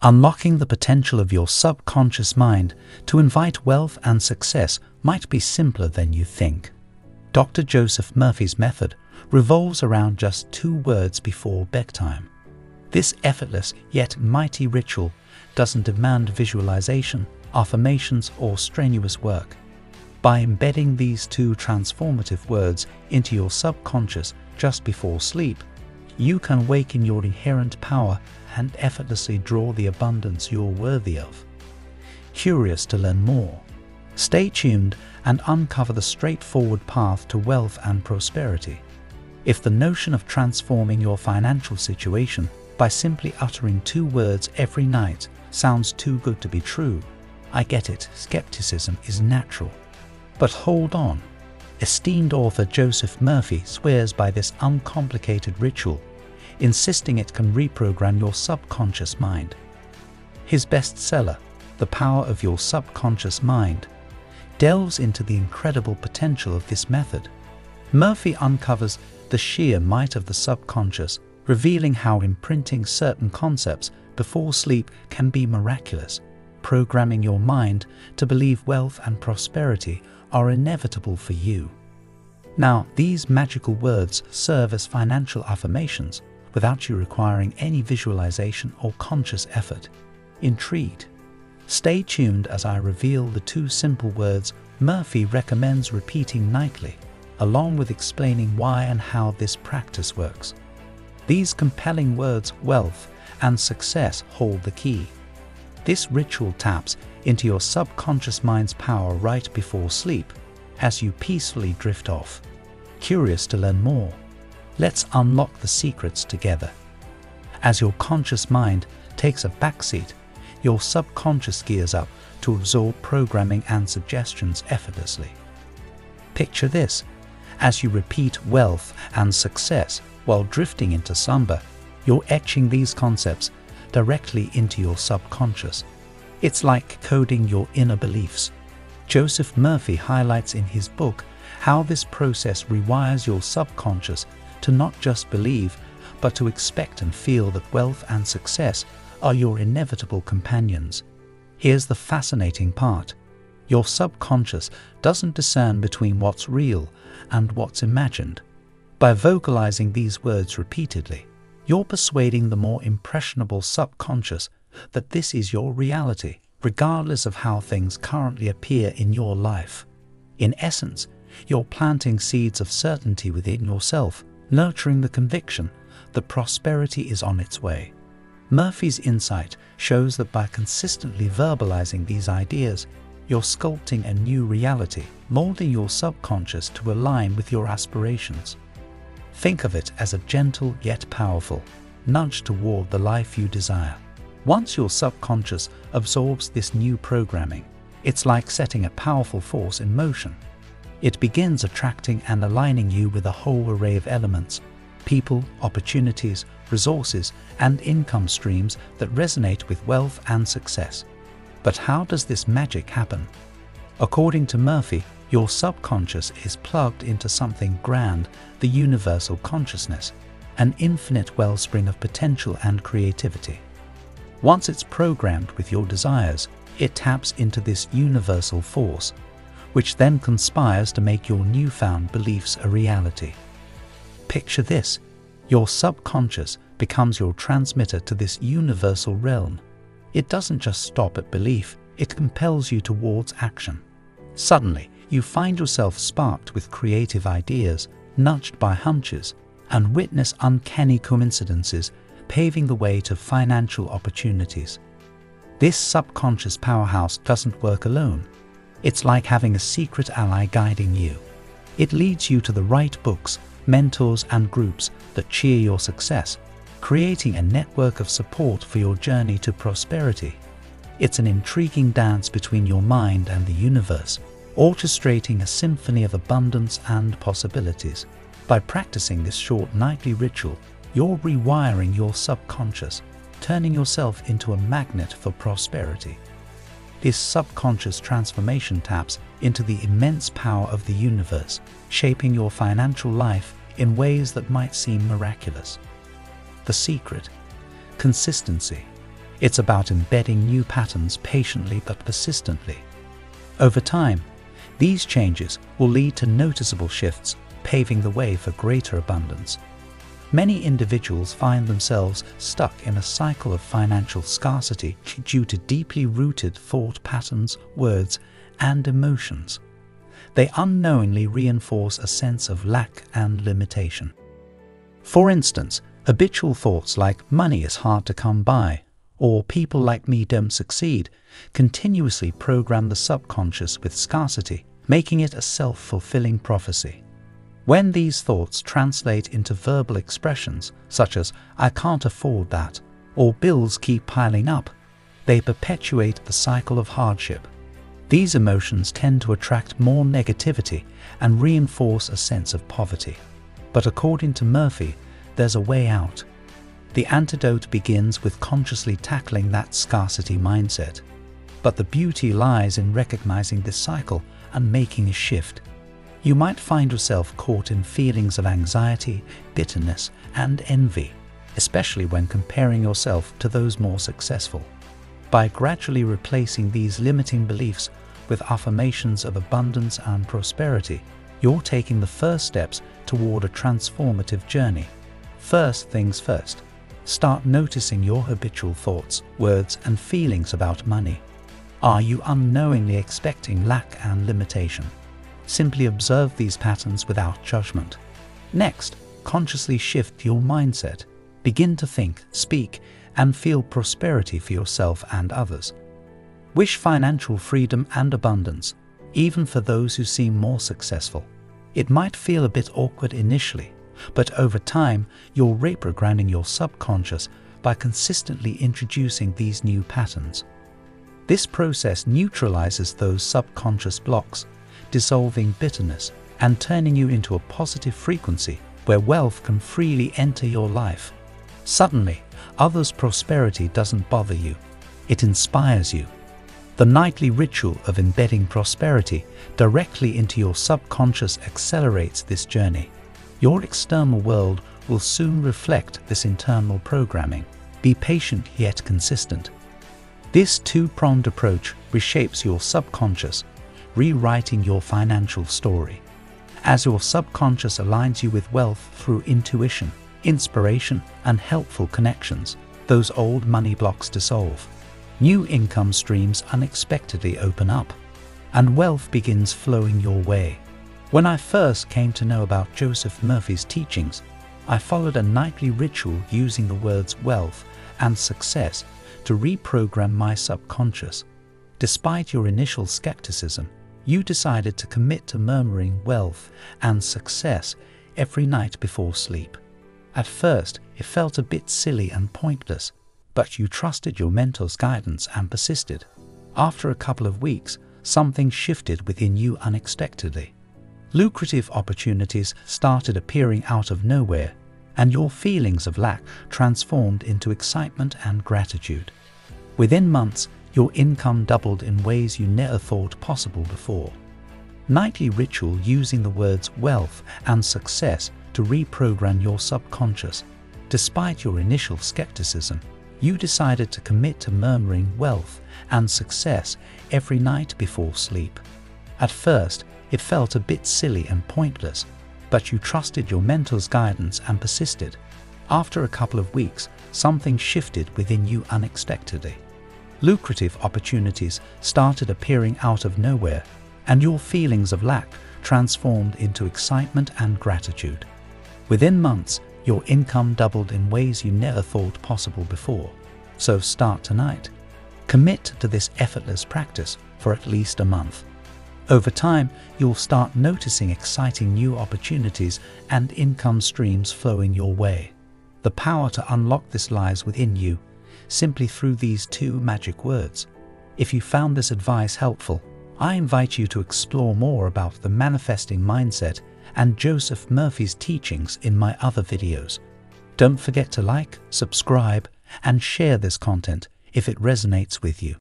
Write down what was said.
Unlocking the potential of your subconscious mind to invite wealth and success might be simpler than you think. Dr. Joseph Murphy's method revolves around just 2 words before bedtime. This effortless yet mighty ritual doesn't demand visualization, affirmations, or strenuous work. By embedding these 2 transformative words into your subconscious just before sleep, you can awaken your inherent power and effortlessly draw the abundance you're worthy of. Curious to learn more? Stay tuned and uncover the straightforward path to wealth and prosperity. If the notion of transforming your financial situation by simply uttering 2 words every night sounds too good to be true, I get it, skepticism is natural. But hold on. Esteemed author Joseph Murphy swears by this uncomplicated ritual, insisting it can reprogram your subconscious mind. His bestseller, The Power of Your Subconscious Mind, delves into the incredible potential of this method. Murphy uncovers the sheer might of the subconscious, revealing how imprinting certain concepts before sleep can be miraculous, programming your mind to believe wealth and prosperity are inevitable for you. Now, these magical words serve as financial affirmations without you requiring any visualization or conscious effort. Intrigued? Stay tuned as I reveal the 2 simple words Murphy recommends repeating nightly, along with explaining why and how this practice works. These compelling words, wealth and success, hold the key. This ritual taps into your subconscious mind's power right before sleep, as you peacefully drift off. Curious to learn more? Let's unlock the secrets together. As your conscious mind takes a backseat, your subconscious gears up to absorb programming and suggestions effortlessly. Picture this: as you repeat wealth and success while drifting into slumber, you're etching these concepts directly into your subconscious. It's like coding your inner beliefs. Joseph Murphy highlights in his book how this process rewires your subconscious to not just believe, but to expect and feel that wealth and success are your inevitable companions. Here's the fascinating part. Your subconscious doesn't discern between what's real and what's imagined. By vocalizing these words repeatedly, you're persuading the more impressionable subconscious that this is your reality, regardless of how things currently appear in your life. In essence, you're planting seeds of certainty within yourself, nurturing the conviction that prosperity is on its way. Murphy's insight shows that by consistently verbalizing these ideas, you're sculpting a new reality, molding your subconscious to align with your aspirations. Think of it as a gentle yet powerful nudge toward the life you desire. Once your subconscious absorbs this new programming, it's like setting a powerful force in motion. It begins attracting and aligning you with a whole array of elements, people, opportunities, resources, and income streams that resonate with wealth and success. But how does this magic happen? According to Murphy, your subconscious is plugged into something grand, the universal consciousness, an infinite wellspring of potential and creativity. Once it's programmed with your desires, it taps into this universal force, which then conspires to make your newfound beliefs a reality. Picture this: your subconscious becomes your transmitter to this universal realm. It doesn't just stop at belief, it compels you towards action. Suddenly, you find yourself sparked with creative ideas, nudged by hunches, and witness uncanny coincidences paving the way to financial opportunities. This subconscious powerhouse doesn't work alone. It's like having a secret ally guiding you. It leads you to the right books, mentors, and groups that cheer your success, creating a network of support for your journey to prosperity. It's an intriguing dance between your mind and the universe, orchestrating a symphony of abundance and possibilities. By practicing this short nightly ritual, you're rewiring your subconscious, turning yourself into a magnet for prosperity. This subconscious transformation taps into the immense power of the universe, shaping your financial life in ways that might seem miraculous. The secret: consistency. It's about embedding new patterns patiently but persistently. Over time, these changes will lead to noticeable shifts, paving the way for greater abundance. Many individuals find themselves stuck in a cycle of financial scarcity due to deeply rooted thought patterns, words, and emotions. They unknowingly reinforce a sense of lack and limitation. For instance, habitual thoughts like "money is hard to come by" or "people like me don't succeed" continuously program the subconscious with scarcity, making it a self-fulfilling prophecy. When these thoughts translate into verbal expressions such as "I can't afford that" or "bills keep piling up," they perpetuate the cycle of hardship. These emotions tend to attract more negativity and reinforce a sense of poverty. But according to Murphy, there's a way out. The antidote begins with consciously tackling that scarcity mindset. But the beauty lies in recognizing this cycle and making a shift. You might find yourself caught in feelings of anxiety, bitterness, and envy, especially when comparing yourself to those more successful. By gradually replacing these limiting beliefs with affirmations of abundance and prosperity, you're taking the first steps toward a transformative journey. First things first, start noticing your habitual thoughts, words, and feelings about money. Are you unknowingly expecting lack and limitation? Simply observe these patterns without judgment. Next, consciously shift your mindset. Begin to think, speak, and feel prosperity for yourself and others. Wish financial freedom and abundance, even for those who seem more successful. It might feel a bit awkward initially, but over time, you're reprogramming your subconscious by consistently introducing these new patterns. This process neutralizes those subconscious blocks, dissolving bitterness and turning you into a positive frequency where wealth can freely enter your life. Suddenly, others' prosperity doesn't bother you. It inspires you. The nightly ritual of embedding prosperity directly into your subconscious accelerates this journey. Your external world will soon reflect this internal programming. Be patient yet consistent. This two-pronged approach reshapes your subconscious, rewriting your financial story. As your subconscious aligns you with wealth through intuition, inspiration, and helpful connections, those old money blocks dissolve. New income streams unexpectedly open up, and wealth begins flowing your way. When I first came to know about Joseph Murphy's teachings, I followed a nightly ritual using the words wealth and success to reprogram my subconscious. Despite your initial skepticism, you decided to commit to murmuring wealth and success every night before sleep. At first, it felt a bit silly and pointless, but you trusted your mentor's guidance and persisted. After a couple of weeks, something shifted within you unexpectedly. Lucrative opportunities started appearing out of nowhere, and your feelings of lack transformed into excitement and gratitude. Within months, your income doubled in ways you never thought possible before. Nightly ritual using the words wealth and success to reprogram your subconscious. Despite your initial skepticism, you decided to commit to murmuring wealth and success every night before sleep. At first, it felt a bit silly and pointless, but you trusted your mentor's guidance and persisted. After a couple of weeks, something shifted within you unexpectedly. Lucrative opportunities started appearing out of nowhere, and your feelings of lack transformed into excitement and gratitude. Within months, your income doubled in ways you never thought possible before. So start tonight. Commit to this effortless practice for at least a month. Over time, you'll start noticing exciting new opportunities and income streams flowing your way. The power to unlock this lies within you, simply through these two magic words. If you found this advice helpful, I invite you to explore more about the manifesting mindset and Joseph Murphy's teachings in my other videos. Don't forget to like, subscribe, and share this content if it resonates with you.